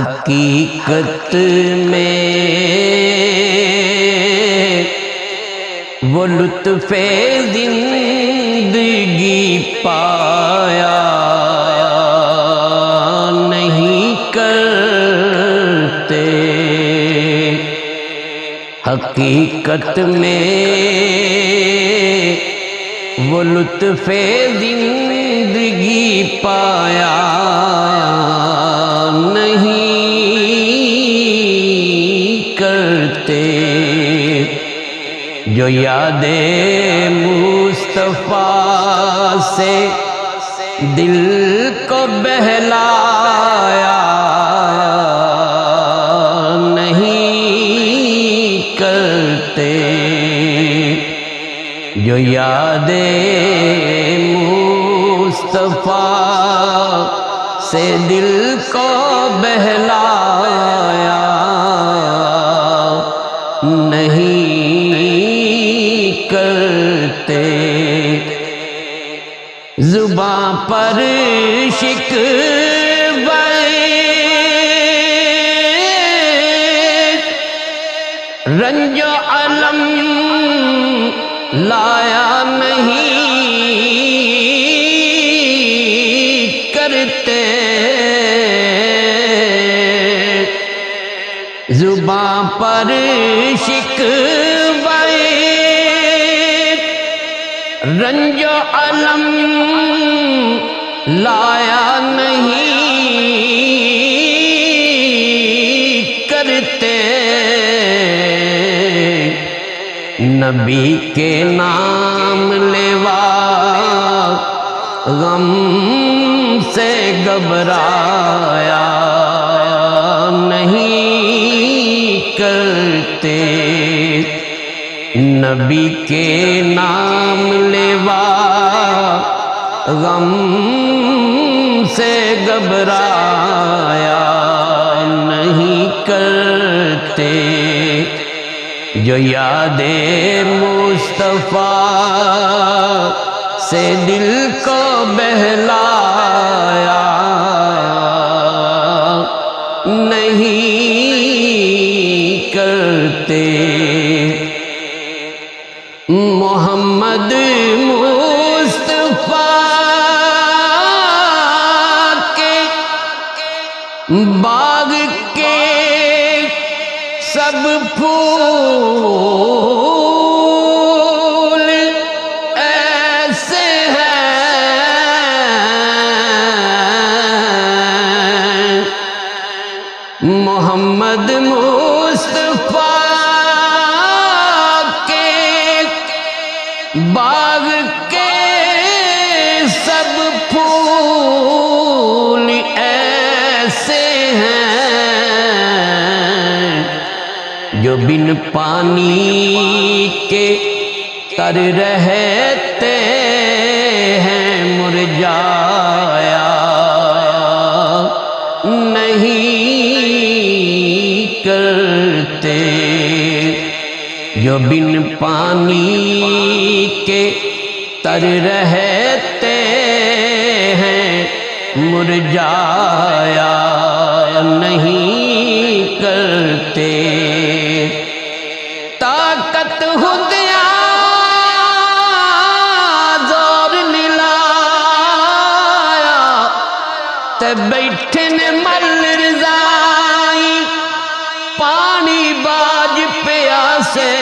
حقیقت میں وہ لطف زندگی پایا نہیں کرتے، حقیقت میں وہ لطف زندگی پایا نہیں کرتے، جو یاد مصطفیٰ سے دل کو بہلایا نہیں کرتے، جو یاد مصطفیٰ سے دل کو بہلایا نہیں کرتے، زباں پر شکوے رنج و الم لایا نہیں کرتے، زباں پر شکوے رنج و الم لایا نہیں کرتے، نبی کے نام لیوا غم سے گھبرایا نہیں کرتے، نبی کے نام لیوا غم سے گھبرایا نہیں کرتے، جو یاد مصطفیٰ سے دل کو بہلایا نہیں کرتے، محمد مصطفیٰ کے باغ کے سب پھول ایسے ہیں، محمد مصطفیٰ کے باغ کے سب پھول ایسے ہیں، جو بن پانی کے تر رہتے ہیں، مرجایا نہیں کرتے، جو بن پانی کے تر رہتے ہیں، مرجایا نہیں کرتے، طاقت ہدیا زور نلایا تے بیٹھے نے مل رضائی، پانی باج پیاسے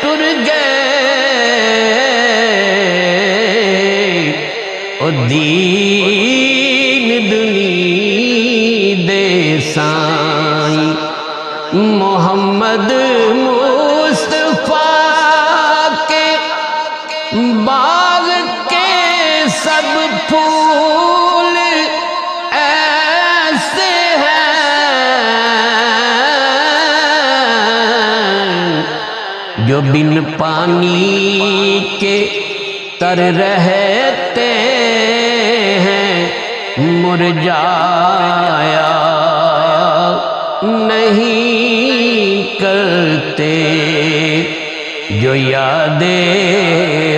ٹر گئے، او دین دنی دے سائیں، محمد مصطفیٰ کے باغ کے سب پھول ایسے ہیں، جو بن پانی کے تر رہتے ہیں، مرجایا نہیں کرتے، جو یاد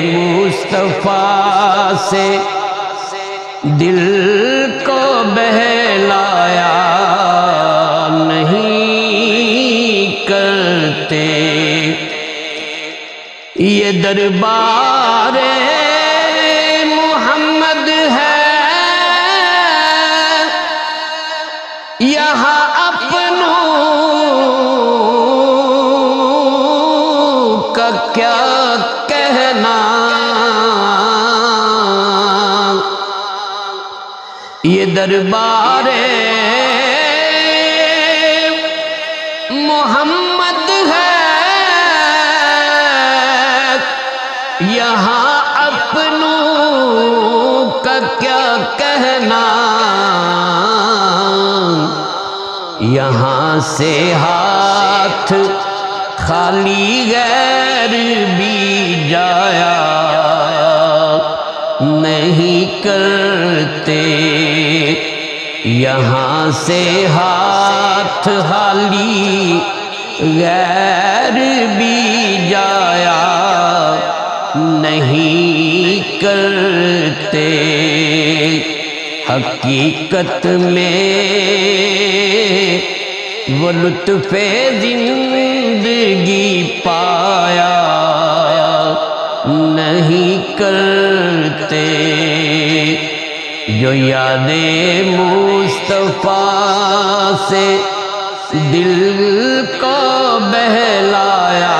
مصطفیٰ سے دل کو بہلایا دربار محمد ہے، یہاں اپنوں کا کیا کہنا، یہ دربار محمد ہے، یہاں اپنوں کا کیا کہنا، یہاں سے ہاتھ خالی غیر بھی جایا نہیں کرتے، یہاں سے ہاتھ خالی غیر بھی جایا نہیں کرتے، حقیقت میں وہ لطف زندگی پایا نہیں کرتے، جو یاد مصطفیٰ سے دل کو بہلایا